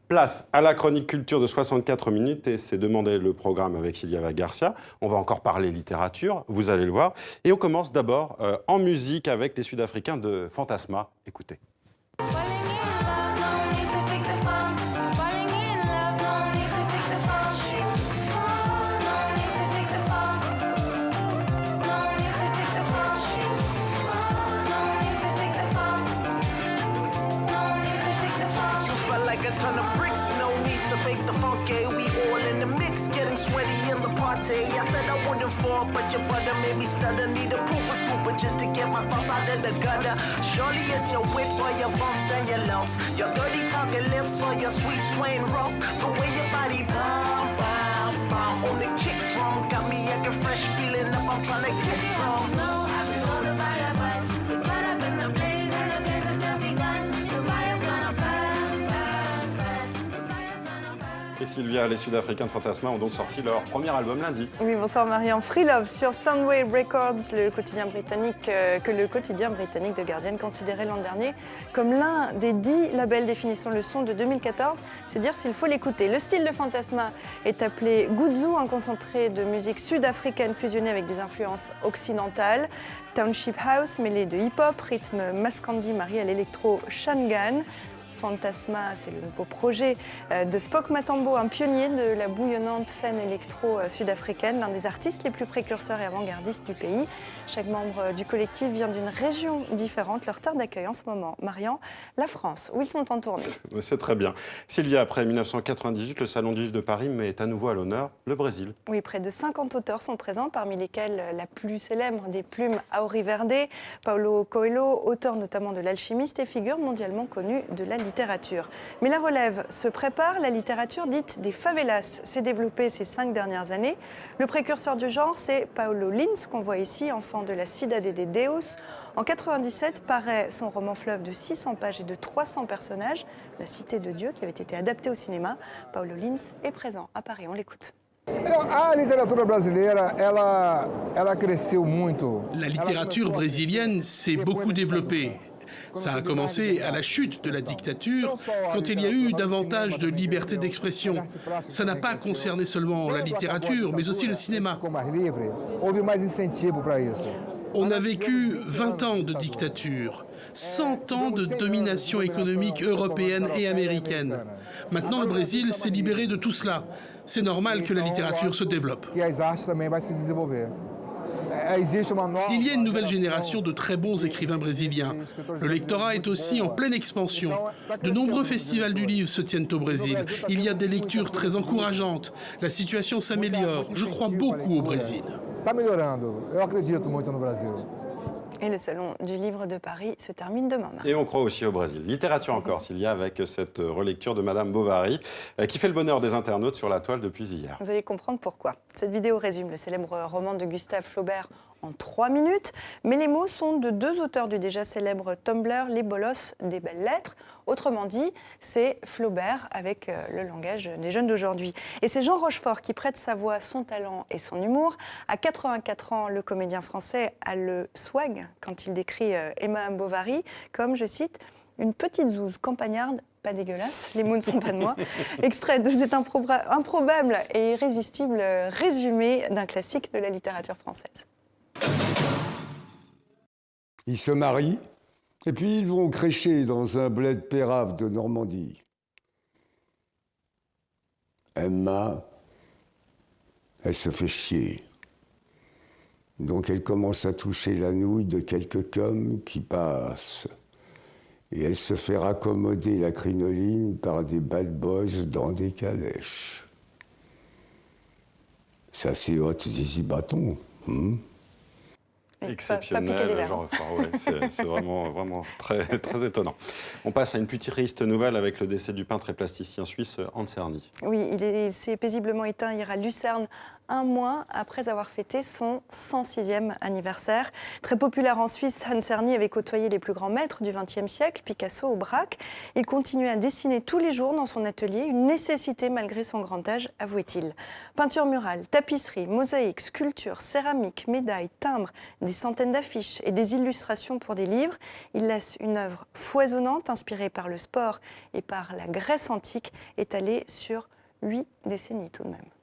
Place à la chronique culture de 64 minutes et c'est demander le programme avec Sylvia Garcia. On va encore parler littérature, vous allez le voir. Et on commence d'abord en musique avec les Sud-Africains de Fantasma. Écoutez. I said I wouldn't fall, but your brother made me stutter. Need a pooper scooper just to get my thoughts out of the gutter. Surely it's your wit for your bumps and your lumps, your dirty talking lips or your sweet swaying rump. The way your body bum, bum, bum on the kick drum got me acting fresh, feeling up. I'm trying to get some. No, I feel all the vagabond. We caught up in the blaze and the blaze has just begun. The fire's gonna burn, burn, burn. The fire's gonna burn. Et Sylvia, les Sud-Africains de Fantasma ont donc sorti leur premier album lundi. Oui, bonsoir Marianne. Free Love sur Soundwave Records, le quotidien britannique que le quotidien britannique The Guardian considérait l'an dernier comme l'un des 10 labels définissant le son de 2014. C'est dire s'il faut l'écouter. Le style de Fantasma est appelé Gudzu, un concentré de musique sud-africaine fusionné avec des influences occidentales. Township House mêlé de hip-hop, rythme Maskandi marié à l'électro Shangaan. Fantasma, c'est le nouveau projet de Spock Matambo, un pionnier de la bouillonnante scène électro sud-africaine, l'un des artistes les plus précurseurs et avant-gardistes du pays. Chaque membre du collectif vient d'une région différente. Leur terre d'accueil en ce moment, Marian, la France, où ils sont en tournée. C'est très bien. Sylvia, après 1998, le Salon du Livre de Paris met à nouveau à l'honneur le Brésil. Oui, près de 50 auteurs sont présents, parmi lesquels la plus célèbre des plumes Auri Verde, Paulo Coelho, auteur notamment de L'Alchimiste et figure mondialement connue de la littérature. Mais la relève se prépare, la littérature dite des favelas s'est développée ces 5 dernières années. Le précurseur du genre, c'est Paulo Lins, qu'on voit ici, enfant de la Cidade de Deus. En 1997 paraît son roman fleuve de 600 pages et de 300 personnages, La Cité de Dieu, qui avait été adapté au cinéma. Paulo Lins est présent à Paris, on l'écoute. La littérature brésilienne s'est beaucoup développée. Ça a commencé à la chute de la dictature, quand il y a eu davantage de liberté d'expression. Ça n'a pas concerné seulement la littérature, mais aussi le cinéma. On a vécu 20 ans de dictature, 100 ans de domination économique européenne et américaine. Maintenant, le Brésil s'est libéré de tout cela. C'est normal que la littérature se développe. Il y a une nouvelle génération de très bons écrivains brésiliens. Le lectorat est aussi en pleine expansion. De nombreux festivals du livre se tiennent au Brésil. Il y a des lectures très encourageantes. La situation s'améliore. Je crois beaucoup au Brésil. Et le Salon du Livre de Paris se termine demain. Et on croit aussi au Brésil. Littérature encore, Sylvia, avec cette relecture de Madame Bovary, qui fait le bonheur des internautes sur la toile depuis hier. Vous allez comprendre pourquoi. Cette vidéo résume le célèbre roman de Gustave Flaubert en 3 minutes, mais les mots sont de 2 auteurs du déjà célèbre Tumblr, les bolosses des belles lettres. Autrement dit, c'est Flaubert avec le langage des jeunes d'aujourd'hui. Et c'est Jean Rochefort qui prête sa voix, son talent et son humour. À 84 ans, le comédien français a le swag quand il décrit Emma Bovary comme, je cite, une petite zouze campagnarde, pas dégueulasse, les mots ne sont pas de moi. Extrait de cet improbable et irrésistible résumé d'un classique de la littérature française. Ils se marient, et puis ils vont crécher dans un bled pérave de Normandie. Emma, elle se fait chier. Donc elle commence à toucher la nouille de quelques coms qui passent. Et elle se fait raccommoder la crinoline par des bad boys dans des calèches. Ça, c'est hot, zizi bâton. Exceptionnel, Jean Rochefort, ouais, c'est vraiment très, très étonnant. On passe à une plus triste nouvelle avec le décès du peintre et plasticien suisse Hans Cerny. Oui, il s'est paisiblement éteint hier à Lucerne, 1 mois après avoir fêté son 106e anniversaire. Très populaire en Suisse, Hans Cerny avait côtoyé les plus grands maîtres du XXe siècle, Picasso ou Braque. Il continuait à dessiner tous les jours dans son atelier, une nécessité malgré son grand âge, avouait-il. Peinture murale, tapisserie, mosaïque, sculpture, céramique, médailles, timbres, des centaines d'affiches et des illustrations pour des livres. Il laisse une œuvre foisonnante, inspirée par le sport et par la Grèce antique, étalée sur 8 décennies tout de même.